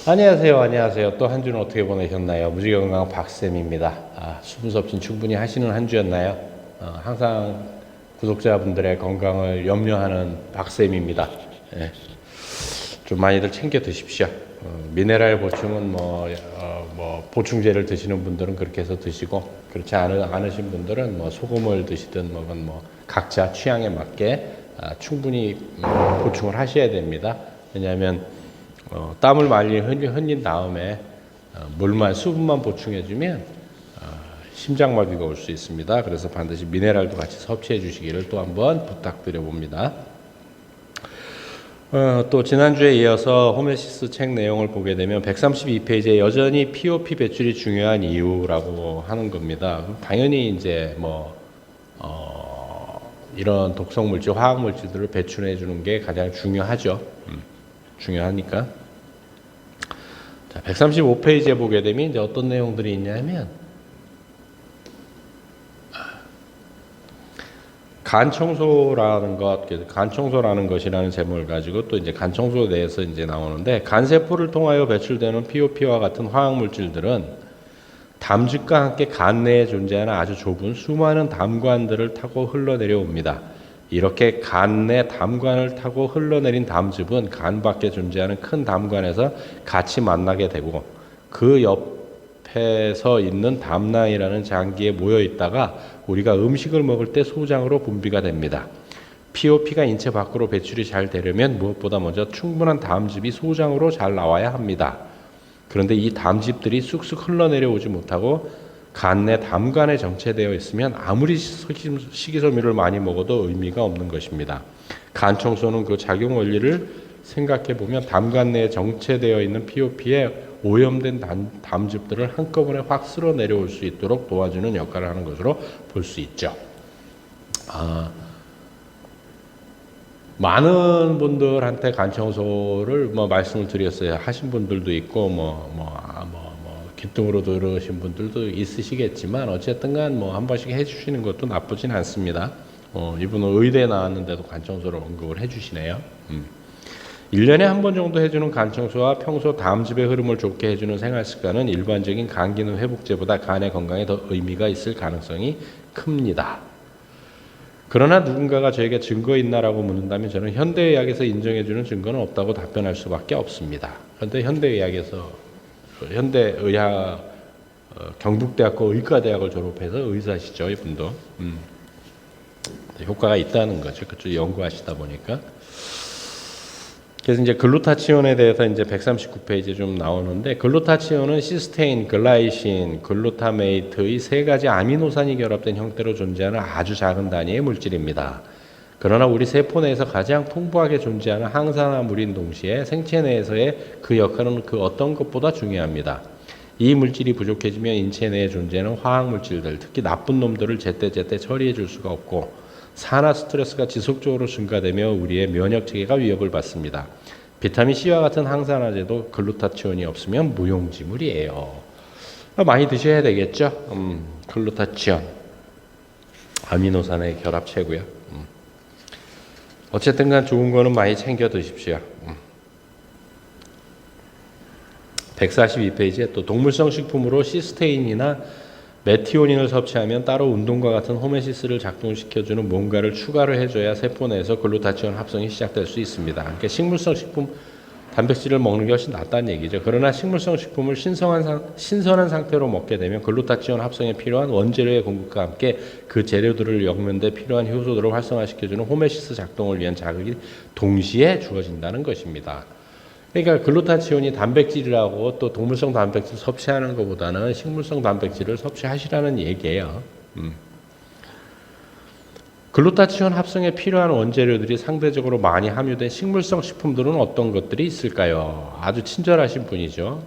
안녕하세요. 안녕하세요. 또 한 주는 어떻게 보내셨나요? 무지건강 박쌤입니다. 수분 섭취 충분히 하시는 한 주였나요? 항상 구독자분들의 건강을 염려하는 박쌤입니다. 예, 좀 많이들 챙겨 드십시오. 미네랄 보충은 보충제를 드시는 분들은 그렇게 해서 드시고, 그렇지 않으신 분들은 소금을 드시든 각자 취향에 맞게 충분히 보충을 하셔야 됩니다. 왜냐하면 땀을 많이 흘린 다음에 물만 수분만 보충해주면 심장마비가 올 수 있습니다. 그래서 반드시 미네랄도 같이 섭취해 주시기를 또 한번 부탁드려 봅니다. 또 지난주에 이어서 호메시스 책 내용을 보게 되면 132페이지에 여전히 POP 배출이 중요한 이유라고 하는 겁니다. 당연히 이제 이런 독성 물질, 화학 물질들을 배출해 주는 게 가장 중요하죠. 중요하니까. 자, 135페이지에 보게 되면 이제 어떤 내용들이 있냐면 간 청소라는 것이라는 제목을 가지고 또 이제 간 청소에 대해서 이제 나오는데, 간세포를 통하여 배출되는 POP와 같은 화학 물질들은 담즙과 함께 간 내에 존재하는 아주 좁은 수많은 담관들을 타고 흘러내려옵니다. 이렇게 간 내 담관을 타고 흘러내린 담즙은 간 밖에 존재하는 큰 담관에서 같이 만나게 되고, 그 옆에서 있는 담낭이라는 장기에 모여 있다가 우리가 음식을 먹을 때 소장으로 분비가 됩니다. POP가 인체 밖으로 배출이 잘 되려면 무엇보다 먼저 충분한 담즙이 소장으로 잘 나와야 합니다. 그런데 이 담즙들이 쑥쑥 흘러내려오지 못하고 간 내 담관에 정체되어 있으면 아무리 식이섬유를 많이 먹어도 의미가 없는 것입니다. 간 청소는 그 작용 원리를 생각해 보면 담관 내에 정체되어 있는 POP에 오염된 담즙들을 한꺼번에 확 쓸어 내려올 수 있도록 도와주는 역할을 하는 것으로 볼 수 있죠. 많은 분들한테 간 청소를 말씀을 드렸어요. 하신 분들도 있고 기뚱으로 들으신 분들도 있으시겠지만, 어쨌든 간 한 번씩 해주시는 것도 나쁘진 않습니다. 이분은 의대 나왔는데도 간 청소를 언급을 해주시네요. 1년에 한 번 정도 해주는 간 청소와 평소 담즙의 흐름을 좋게 해주는 생활 습관은 일반적인 간 기능 회복제보다 간의 건강에 더 의미가 있을 가능성이 큽니다. 그러나 누군가가 저에게 증거 있나라고 묻는다면 저는 현대의학에서 인정해주는 증거는 없다고 답변할 수밖에 없습니다. 그런데 현대의학 경북대학교 의과대학을 졸업해서 의사시죠, 이분도. 효과가 있다는 거죠. 그쪽 연구하시다 보니까. 그래서 이제 글루타치온에 대해서 이제 139페이지에 좀 나오는데, 글루타치온은 시스테인, 글라이신, 글루타메이트의 세 가지 아미노산이 결합된 형태로 존재하는 아주 작은 단위의 물질입니다. 그러나 우리 세포 내에서 가장 풍부하게 존재하는 항산화물인 동시에 생체 내에서의 그 역할은 그 어떤 것보다 중요합니다. 이 물질이 부족해지면 인체 내에 존재하는 화학 물질들, 특히 나쁜 놈들을 제때제때 처리해 줄 수가 없고, 산화 스트레스가 지속적으로 증가되며 우리의 면역 체계가 위협을 받습니다. 비타민 C와 같은 항산화제도 글루타치온이 없으면 무용지물이에요. 많이 드셔야 되겠죠. 글루타치온, 아미노산의 결합 최고요. 어쨌든 간 좋은 거는 많이 챙겨 드십시오. 142페이지에 또 동물성 식품으로 시스테인이나 메티오닌을 섭취하면 따로 운동과 같은 호메시스를 작동시켜주는 뭔가를 추가를 해줘야 세포 내에서 글루타치온 합성이 시작될 수 있습니다. 그러니까 식물성 식품, 단백질을 먹는 게 훨씬 낫다는 얘기죠. 그러나 식물성 식품을 신선한 상태로 먹게 되면 글루타치온 합성에 필요한 원재료의 공급과 함께 그 재료들을 엮는 데 필요한 효소들을 활성화시켜주는 호메시스 작동을 위한 자극이 동시에 주어진다는 것입니다. 그러니까 글루타치온이 단백질이라고 또 동물성 단백질 섭취하는 것보다는 식물성 단백질을 섭취하시라는 얘기예요. 글루타치온 합성에 필요한 원재료들이 상대적으로 많이 함유된 식물성 식품들은 어떤 것들이 있을까요? 아주 친절하신 분이죠.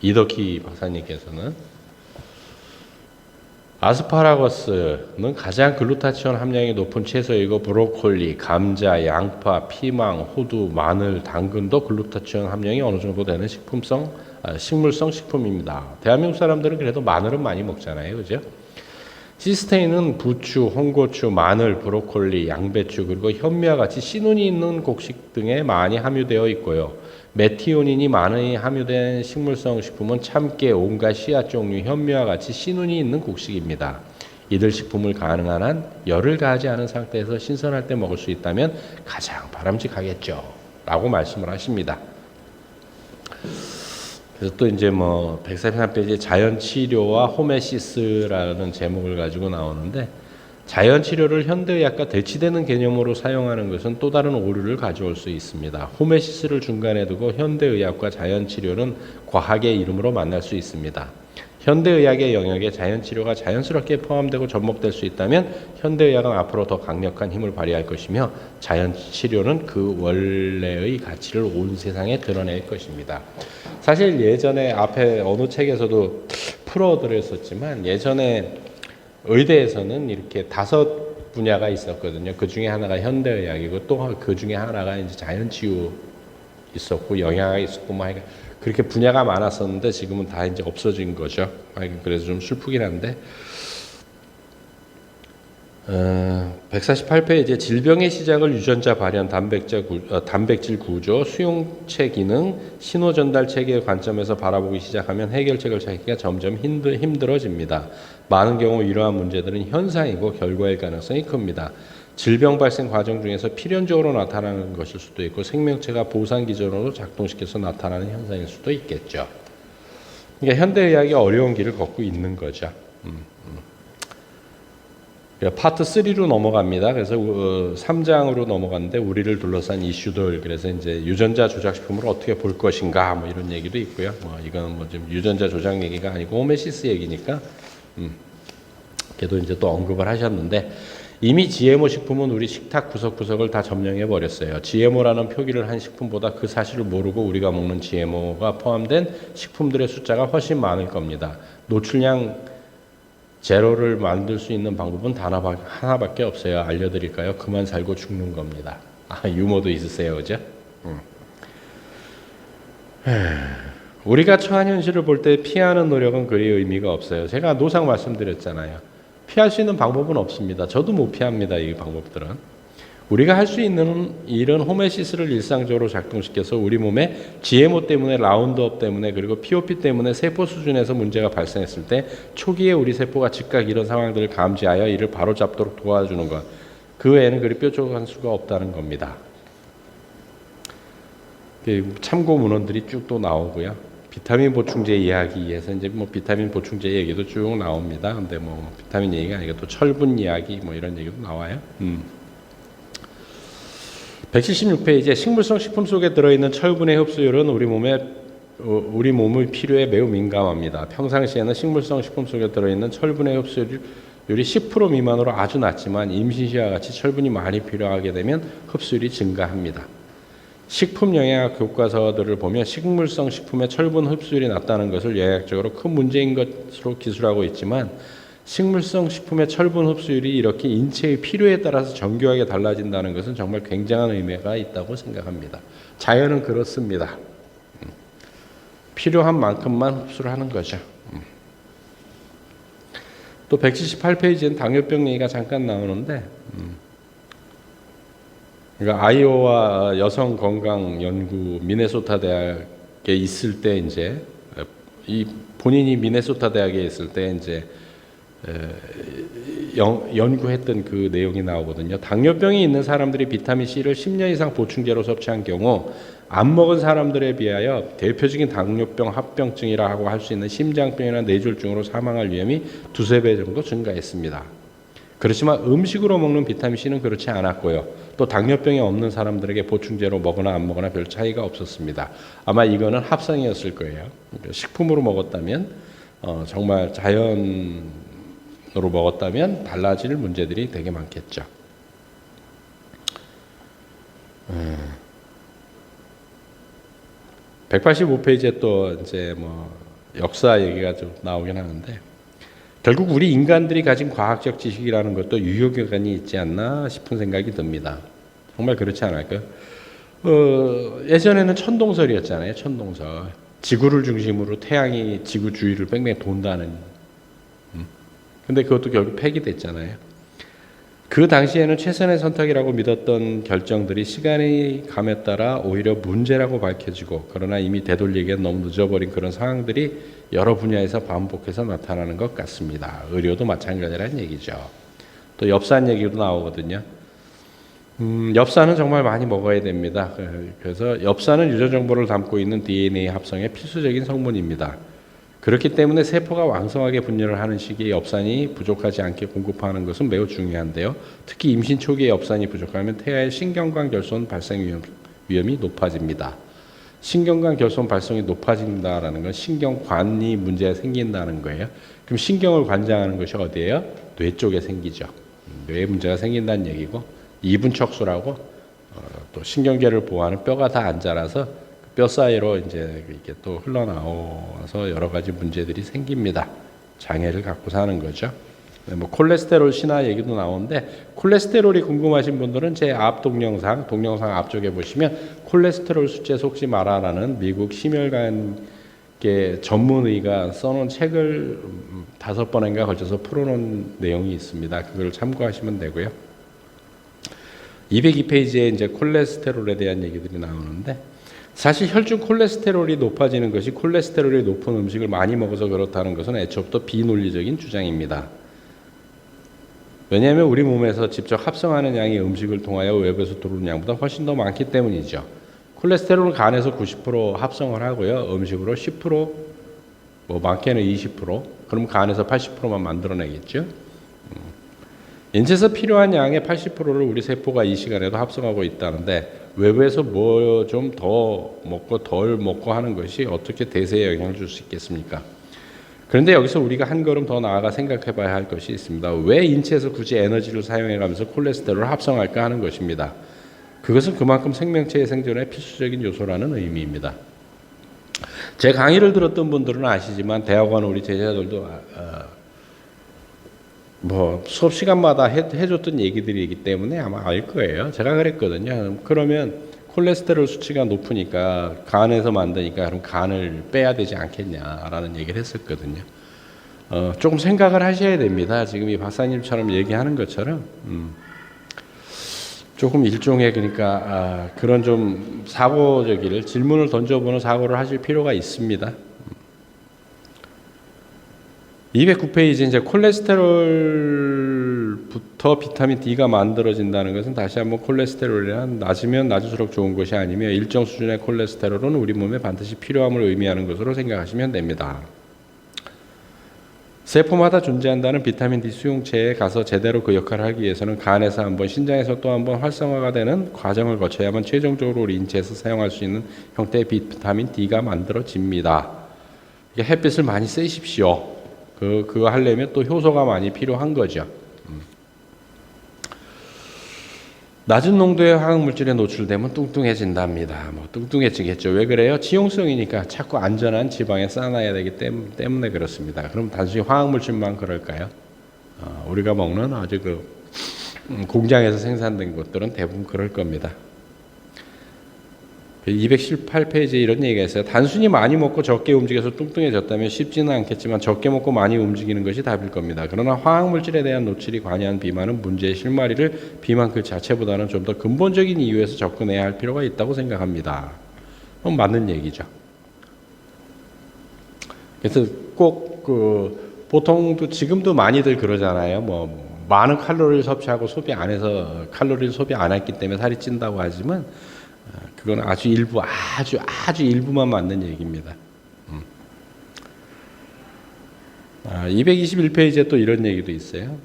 이덕희 박사님께서는 아스파라거스는 가장 글루타치온 함량이 높은 채소이고, 브로콜리, 감자, 양파, 피망, 호두, 마늘, 당근도 글루타치온 함량이 어느 정도 되는 식물성 식품입니다. 대한민국 사람들은 그래도 마늘은 많이 먹잖아요, 그죠? 시스테인은 부추, 홍고추, 마늘, 브로콜리, 양배추, 그리고 현미와 같이 씨눈이 있는 곡식 등에 많이 함유되어 있고요. 메티오닌이 많이 함유된 식물성 식품은 참깨, 온갖 씨앗 종류, 현미와 같이 씨눈이 있는 곡식입니다. 이들 식품을 가능한 한 열을 가하지 않은 상태에서 신선할 때 먹을 수 있다면 가장 바람직하겠죠. 라고 말씀을 하십니다. 그래서 또 이제 143페이지 자연치료와 호메시스라는 제목을 가지고 나오는데, 자연치료를 현대의학과 대치되는 개념으로 사용하는 것은 또 다른 오류를 가져올 수 있습니다. 호메시스를 중간에 두고 현대의학과 자연치료는 과학의 이름으로 만날 수 있습니다. 현대의학의 영역에 자연치료가 자연스럽게 포함되고 접목될 수 있다면 현대의학은 앞으로 더 강력한 힘을 발휘할 것이며 자연치료는 그 원래의 가치를 온 세상에 드러낼 것입니다. 사실 예전에 앞에 어느 책에서도 풀어드렸었지만, 예전에 의대에서는 이렇게 5 분야가 있었거든요. 그 중에 하나가 현대의학이고 또 그 중에 하나가 이제 자연치유 있었고 영양학이 있었고 그렇게 분야가 많았었는데 지금은 다 이제 없어진 거죠. 그래서 좀 슬프긴 한데, 148페이지에 질병의 시작을 유전자 발현, 단백질 구조, 수용체 기능, 신호 전달 체계의 관점에서 바라보기 시작하면 해결책을 찾기가 점점 힘들어집니다. 많은 경우 이러한 문제들은 현상이고 결과일 가능성이 큽니다. 질병 발생 과정 중에서 필연적으로 나타나는 것일 수도 있고 생명체가 보상 기전으로 작동시켜서 나타나는 현상일 수도 있겠죠. 그러니까 현대의학이 어려운 길을 걷고 있는 거죠. 파트 3로 넘어갑니다. 그래서 3장으로 넘어갔는데 우리를 둘러싼 이슈들, 그래서 이제 유전자 조작 식품을 어떻게 볼 것인가 이런 얘기도 있고요. 이건 좀 유전자 조작 얘기가 아니고 호메시스 얘기니까 걔도 이제 또 언급을 하셨는데, 이미 GMO 식품은 우리 식탁 구석구석을 다 점령해 버렸어요. GMO라는 표기를 한 식품보다 그 사실을 모르고 우리가 먹는 GMO가 포함된 식품들의 숫자가 훨씬 많을 겁니다. 노출량 제로를 만들 수 있는 방법은 단 하나밖에 없어요. 알려드릴까요? 그만 살고 죽는 겁니다. 유머도 있으세요, 그죠? 우리가 처한 현실을 볼 때 피하는 노력은 그리 의미가 없어요. 제가 노상 말씀드렸잖아요. 피할 수 있는 방법은 없습니다. 저도 못 피합니다, 이 방법들은. 우리가 할 수 있는 일은 호메시스를 일상적으로 작동시켜서 우리 몸에 GMO 때문에, 라운드업 때문에, 그리고 POP 때문에 세포 수준에서 문제가 발생했을 때 초기에 우리 세포가 즉각 이런 상황들을 감지하여 이를 바로잡도록 도와주는 것. 그 외에는 그리 뾰족한 수가 없다는 겁니다. 참고 문헌들이 쭉 또 나오고요. 비타민 보충제 이야기에서 이제 비타민 보충제 얘기도 쭉 나옵니다. 근데 비타민 얘기가 아니고 또 철분 이야기 이런 얘기도 나와요. 176페이지에 식물성 식품 속에 들어있는 철분의 흡수율은 우리 몸의 필요에 매우 민감합니다. 평상시에는 식물성 식품 속에 들어있는 철분의 흡수율이 10% 미만으로 아주 낮지만 임신 시와 같이 철분이 많이 필요하게 되면 흡수율이 증가합니다. 식품 영양학 교과서들을 보면 식물성 식품의 철분 흡수율이 낮다는 것을 영양학적으로 큰 문제인 것으로 기술하고 있지만, 식물성 식품의 철분 흡수율이 이렇게 인체의 필요에 따라서 정교하게 달라진다는 것은 정말 굉장한 의미가 있다고 생각합니다. 자연은 그렇습니다. 필요한 만큼만 흡수를 하는 거죠. 또 178페이지엔 당뇨병 얘기가 잠깐 나오는데, 그러니까 아이오와 여성 건강 연구 미네소타 대학에 있을 때 이제 본인이 미네소타 대학에 있을 때 이제 연구했던 그 내용이 나오거든요. 당뇨병이 있는 사람들이 비타민 C를 10년 이상 보충제로 섭취한 경우 안 먹은 사람들에 비하여 대표적인 당뇨병 합병증이라고 할 수 있는 심장병이나 뇌졸중으로 사망할 위험이 2~3배 정도 증가했습니다. 그렇지만 음식으로 먹는 비타민 C는 그렇지 않았고요. 또 당뇨병이 없는 사람들에게 보충제로 먹거나 안 먹거나 별 차이가 없었습니다. 아마 이거는 합성이었을 거예요. 식품으로 먹었다면 정말 자연으로 먹었다면 달라질 문제들이 되게 많겠죠. 185페이지에 또 이제 역사 얘기가 좀 나오긴 하는데, 결국 우리 인간들이 가진 과학적 지식이라는 것도 유효기간이 있지 않나 싶은 생각이 듭니다. 정말 그렇지 않을까요? 예전에는 천동설이었잖아요. 천동설. 지구를 중심으로 태양이 지구 주위를 뺑뺑 돈다는. 근데 그것도 결국 폐기됐잖아요. 그 당시에는 최선의 선택이라고 믿었던 결정들이 시간이 감에 따라 오히려 문제라고 밝혀지고, 그러나 이미 되돌리기엔 너무 늦어버린 그런 상황들이 여러 분야에서 반복해서 나타나는 것 같습니다. 의료도 마찬가지라는 얘기죠. 또 엽산 얘기도 나오거든요. 엽산은 정말 많이 먹어야 됩니다. 그래서 엽산은 유전 정보를 담고 있는 DNA 합성의 필수적인 성분입니다. 그렇기 때문에 세포가 왕성하게 분열을 하는 시기에 엽산이 부족하지 않게 공급하는 것은 매우 중요한데요. 특히 임신 초기에 엽산이 부족하면 태아의 신경관 결손 발생 위험이 높아집니다. 신경관 결손 발생이 높아진다는 건 신경관이 문제가 생긴다는 거예요. 그럼 신경을 관장하는 것이 어디예요? 뇌 쪽에 생기죠. 뇌에 문제가 생긴다는 얘기고, 이분척수라고 또 신경계를 보호하는 뼈가 다 안 자라서 뼈 사이로 이제 이렇게 또 흘러나와서 여러 가지 문제들이 생깁니다. 장애를 갖고 사는 거죠. 뭐 콜레스테롤 신화 얘기도 나오는데, 콜레스테롤이 궁금하신 분들은 제 앞 동영상 앞쪽에 보시면 콜레스테롤 수치 속지 마라라는 미국 심혈관계 전문의가 써놓은 책을 5번인가 걸쳐서 풀어놓은 내용이 있습니다. 그걸 참고하시면 되고요. 202페이지에 이제 콜레스테롤에 대한 얘기들이 나오는데, 사실 혈중 콜레스테롤이 높아지는 것이 콜레스테롤이 높은 음식을 많이 먹어서 그렇다는 것은 애초부터 비논리적인 주장입니다. 왜냐하면 우리 몸에서 직접 합성하는 양이 음식을 통하여 외부에서 들어오는 양보다 훨씬 더 많기 때문이죠. 콜레스테롤은 간에서 90% 합성을 하고요, 음식으로 10%, 뭐 많게는 20%, 그럼 간에서 80%만 만들어내겠죠. 인체에서 필요한 양의 80%를 우리 세포가 이 시간에도 합성하고 있다는데, 외부에서 뭐 좀 더 먹고 덜 먹고 하는 것이 어떻게 대세에 영향을 줄 수 있겠습니까? 그런데 여기서 우리가 한 걸음 더 나아가 생각해 봐야 할 것이 있습니다. 왜 인체에서 굳이 에너지를 사용해 가면서 콜레스테롤을 합성할까 하는 것입니다. 그것은 그만큼 생명체의 생존에 필수적인 요소라는 의미입니다. 제 강의를 들었던 분들은 아시지만, 대학원 우리 제자들도 뭐 수업 시간마다 해줬던 얘기들이기 때문에 아마 알 거예요. 제가 그랬거든요. 그러면 콜레스테롤 수치가 높으니까, 간에서 만드니까 그럼 간을 빼야 되지 않겠냐라는 얘기를 했었거든요. 조금 생각을 하셔야 됩니다. 지금 이 박사님처럼 얘기하는 것처럼 조금 일종의, 그러니까 그런 좀 사고적일 질문을 던져보는 사고를 하실 필요가 있습니다. 209페이지, 이제 콜레스테롤부터 비타민 D가 만들어진다는 것은 다시 한번 콜레스테롤이란 낮으면 낮을수록 좋은 것이 아니며, 일정 수준의 콜레스테롤은 우리 몸에 반드시 필요함을 의미하는 것으로 생각하시면 됩니다. 세포마다 존재한다는 비타민 D 수용체에 가서 제대로 그 역할을 하기 위해서는 간에서 한번, 신장에서 또 한번 활성화가 되는 과정을 거쳐야만 최종적으로 우리 인체에서 사용할 수 있는 형태의 비타민 D가 만들어집니다. 햇빛을 많이 쐬십시오. 그거 하려면 또 효소가 많이 필요한 거죠. 낮은 농도의 화학물질에 노출되면 뚱뚱해진답니다. 뭐 뚱뚱해지겠죠. 왜 그래요? 지용성이니까 자꾸 안전한 지방에 쌓아놔야 되기 때문에 그렇습니다. 그럼 단순히 화학물질만 그럴까요? 우리가 먹는 아주 공장에서 생산된 것들은 대부분 그럴 겁니다. 218페이지에 이런 얘기가 있어요. 단순히 많이 먹고 적게 움직여서 뚱뚱해졌다면 쉽지는 않겠지만, 적게 먹고 많이 움직이는 것이 답일 겁니다. 그러나 화학물질에 대한 노출이 관여한 비만은 문제의 실마리를 비만 그 자체보다는 좀 더 근본적인 이유에서 접근해야 할 필요가 있다고 생각합니다. 맞는 얘기죠. 그래서 꼭 보통도 지금도 많이들 그러잖아요. 뭐 많은 칼로리를 섭취하고 소비 안 해서, 칼로리를 소비 안 했기 때문에 살이 찐다고 하지만, 그건 아주 일부만 맞는 얘기입니다. 221페이지에 또 이런 얘기도 있어요.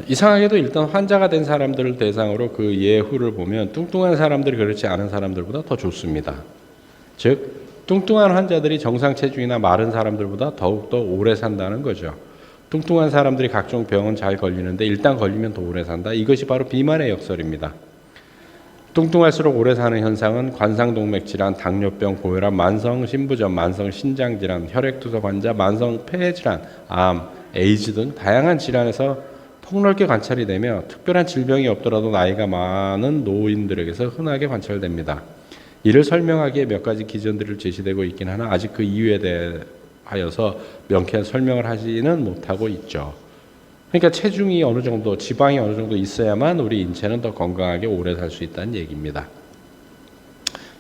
이상하게도 일단 환자가 된 사람들을 대상으로 그 예후를 보면 뚱뚱한 사람들이 그렇지 않은 사람들보다 더 좋습니다. 즉, 뚱뚱한 환자들이 정상 체중이나 마른 사람들보다 더욱더 오래 산다는 거죠. 뚱뚱한 사람들이 각종 병은 잘 걸리는데 일단 걸리면 더 오래 산다. 이것이 바로 비만의 역설입니다. 뚱뚱할수록 오래 사는 현상은 관상동맥 질환, 당뇨병, 고혈압, 만성 신부전, 만성 신장 질환, 혈액투석 환자, 만성 폐 질환, 암, 에이즈 등 다양한 질환에서 폭넓게 관찰이 되며, 특별한 질병이 없더라도 나이가 많은 노인들에게서 흔하게 관찰됩니다. 이를 설명하기에 몇 가지 기전들을 제시되고 있긴 하나, 아직 그 이유에 대해 하여서 명쾌한 설명을 하지는 못하고 있죠. 그러니까 체중이 어느 정도, 지방이 어느 정도 있어야만 우리 인체는 더 건강하게 오래 살 수 있다는 얘기입니다.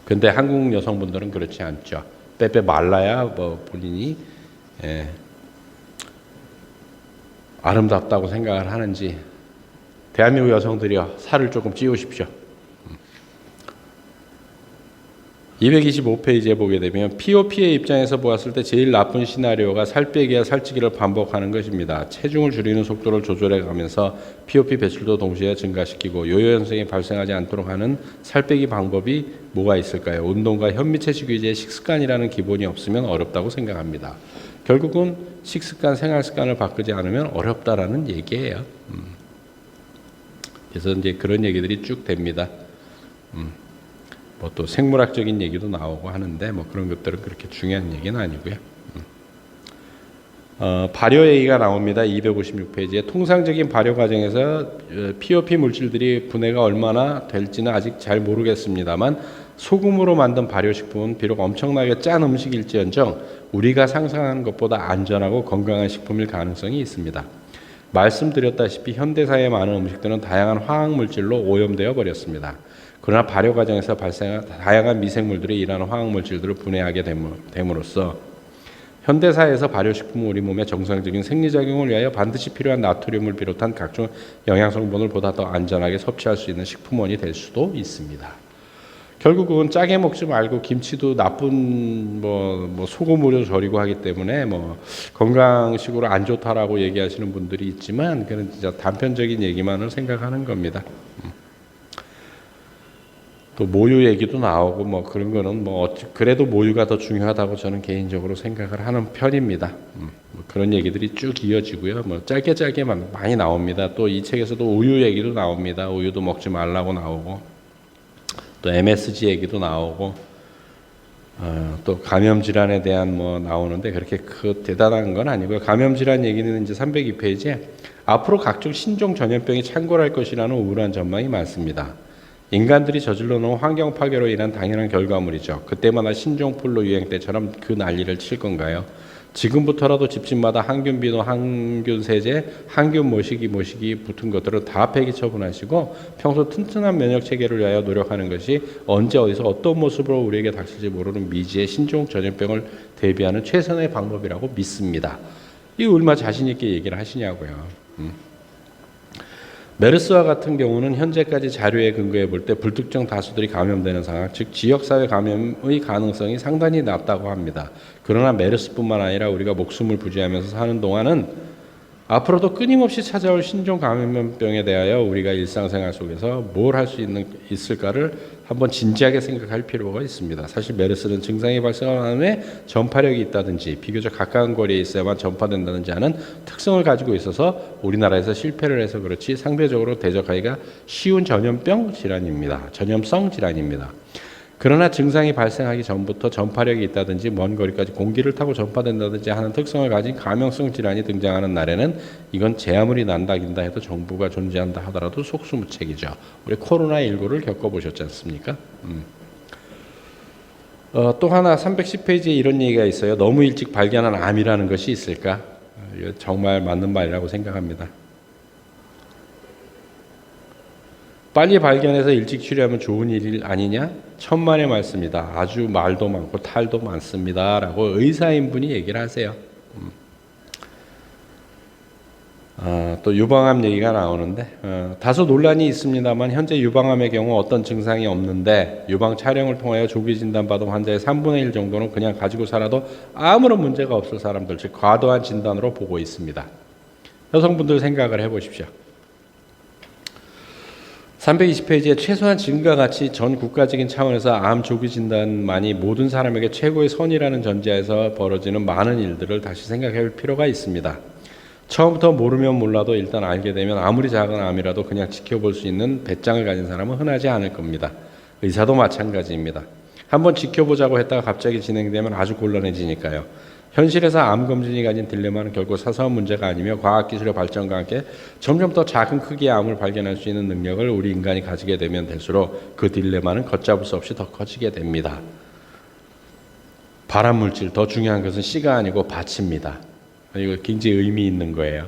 근데 한국 여성분들은 그렇지 않죠. 빼빼 말라야 뭐 본인이 아름답다고 생각을 하는지. 대한민국 여성들이요, 살을 조금 찌우십시오. 225페이지에 보게 되면 POP의 입장에서 보았을 때 제일 나쁜 시나리오가 살 빼기와 살찌기를 반복하는 것입니다. 체중을 줄이는 속도를 조절해 가면서 POP 배출도 동시에 증가시키고 요요 현상이 발생하지 않도록 하는 살 빼기 방법이 뭐가 있을까요? 운동과 현미채식 위주의 식습관이라는 기본이 없으면 어렵다고 생각합니다. 결국은 식습관, 생활습관을 바꾸지 않으면 어렵다라는 얘기예요. 그래서 이제 그런 얘기들이 쭉 됩니다. 뭐 또 생물학적인 얘기도 나오고 하는데 뭐 그런 것들은 그렇게 중요한 얘기는 아니고요. 발효 얘기가 나옵니다. 256페이지에 통상적인 발효 과정에서 POP 물질들이 분해가 얼마나 될지는 아직 잘 모르겠습니다만 소금으로 만든 발효식품은 비록 엄청나게 짠 음식일지언정 우리가 상상하는 것보다 안전하고 건강한 식품일 가능성이 있습니다. 말씀드렸다시피 현대사의 많은 음식들은 다양한 화학물질로 오염되어 버렸습니다. 그러나 발효 과정에서 발생한 다양한 미생물들이 이러한 화학물질들을 분해하게 됨으로써 현대사에서 발효식품은 우리 몸의 정상적인 생리작용을 위하여 반드시 필요한 나트륨을 비롯한 각종 영양성분을 보다 더 안전하게 섭취할 수 있는 식품원이 될 수도 있습니다. 결국은 짜게 먹지 말고 김치도 나쁜 뭐 소금으로 절이고 하기 때문에 뭐 건강식으로 안 좋다라고 얘기하시는 분들이 있지만 그는 진짜 단편적인 얘기만을 생각하는 겁니다. 또 모유 얘기도 나오고 뭐 그런 거는 뭐 그래도 모유가 더 중요하다고 저는 개인적으로 생각을 하는 편입니다. 뭐 그런 얘기들이 쭉 이어지고요. 뭐 짧게 많이 나옵니다. 또 이 책에서도 우유 얘기도 나옵니다. 우유도 먹지 말라고 나오고 또 MSG 얘기도 나오고 또 감염 질환에 대한 뭐 나오는데 그렇게 대단한 건 아니고요. 감염 질환 얘기는 이제 302페이지에 앞으로 각종 신종 전염병이 창궐할 것이라는 우울한 전망이 많습니다. 인간들이 저질러 놓은 환경 파괴로 인한 당연한 결과물이죠. 그때마다 신종플루 유행 때처럼 그 난리를 칠 건가요? 지금부터라도 집집마다 항균 비누, 항균 세제, 항균 모시기 붙은 것들을 다 폐기 처분하시고 평소 튼튼한 면역 체계를 위하여 노력하는 것이 언제 어디서 어떤 모습으로 우리에게 닥칠지 모르는 미지의 신종 전염병을 대비하는 최선의 방법이라고 믿습니다. 이 얼마 자신 있게 얘기를 하시냐고요. 메르스와 같은 경우는 현재까지 자료에 근거해 볼 때 불특정 다수들이 감염되는 상황, 즉 지역사회 감염의 가능성이 상당히 낮다고 합니다. 그러나 메르스뿐만 아니라 우리가 목숨을 부지하면서 사는 동안은 앞으로도 끊임없이 찾아올 신종 감염병에 대하여 우리가 일상생활 속에서 뭘 할 수 있을까를 한번 진지하게 생각할 필요가 있습니다. 사실 메르스는 증상이 발생한 후에 전파력이 있다든지 비교적 가까운 거리에 있어야만 전파된다든지 하는 특성을 가지고 있어서 우리나라에서 실패를 해서 그렇지 상대적으로 대적하기가 쉬운 전염성 질환입니다. 그러나 증상이 발생하기 전부터 전파력이 있다든지 먼 거리까지 공기를 타고 전파된다든지 하는 특성을 가진 감염성 질환이 등장하는 날에는 이건 제 아무리 난다긴다 해도 정부가 존재한다 하더라도 속수무책이죠. 우리 코로나19를 겪어보셨지 않습니까? 또 하나 310페이지에 이런 얘기가 있어요. 너무 일찍 발견한 암이라는 것이 있을까? 이거 정말 맞는 말이라고 생각합니다. 빨리 발견해서 일찍 치료하면 좋은 일 아니냐? 천만의 말씀이다. 아주 말도 많고 탈도 많습니다. 라고 의사인분이 얘기를 하세요. 또 유방암 얘기가 나오는데 다소 논란이 있습니다만 현재 유방암의 경우 어떤 증상이 없는데 유방 촬영을 통하여 조기 진단받은 환자의 3분의 1 정도는 그냥 가지고 살아도 아무런 문제가 없을 사람들, 즉 과도한 진단으로 보고 있습니다. 여성분들 생각을 해보십시오. 320페이지에 최소한 지금과 같이 전 국가적인 차원에서 암 조기 진단만이 모든 사람에게 최고의 선이라는 전제하에서 벌어지는 많은 일들을 다시 생각해 볼 필요가 있습니다. 처음부터 모르면 몰라도 일단 알게 되면 아무리 작은 암이라도 그냥 지켜볼 수 있는 배짱을 가진 사람은 흔하지 않을 겁니다. 의사도 마찬가지입니다. 한번 지켜보자고 했다가 갑자기 진행되면 아주 곤란해지니까요. 현실에서 암검진이 가진 딜레마는 결국 사소한 문제가 아니며 과학기술의 발전과 함께 점점 더 작은 크기의 암을 발견할 수 있는 능력을 우리 인간이 가지게 되면 될수록 그 딜레마는 걷잡을 수 없이 더 커지게 됩니다. 발암 물질, 더 중요한 것은 씨가 아니고 밭입니다. 이거 굉장히 의미 있는 거예요.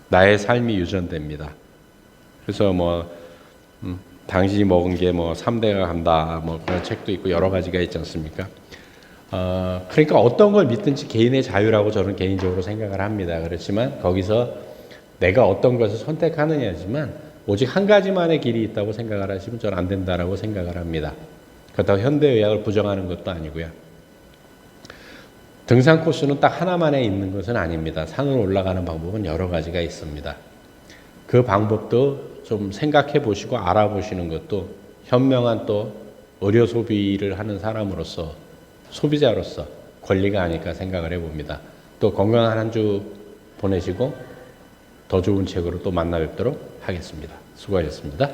나의 삶이 유전됩니다. 그래서 당신이 먹은 게 3대가 간다, 그런 책도 있고 여러 가지가 있지 않습니까? 그러니까 어떤 걸 믿든지 개인의 자유라고 저는 개인적으로 생각을 합니다. 그렇지만 거기서 내가 어떤 것을 선택하느냐지만 오직 한 가지만의 길이 있다고 생각을 하시면 저는 안 된다라고 생각을 합니다. 그렇다고 현대의학을 부정하는 것도 아니고요. 등산 코스는 딱 하나만에 있는 것은 아닙니다. 산으로 올라가는 방법은 여러 가지가 있습니다. 그 방법도 좀 생각해 보시고 알아보시는 것도 현명한 또 의료 소비를 하는 사람으로서 소비자로서 권리가 아닐까 생각을 해봅니다. 또 건강한 한 주 보내시고 더 좋은 책으로 또 만나 뵙도록 하겠습니다. 수고하셨습니다.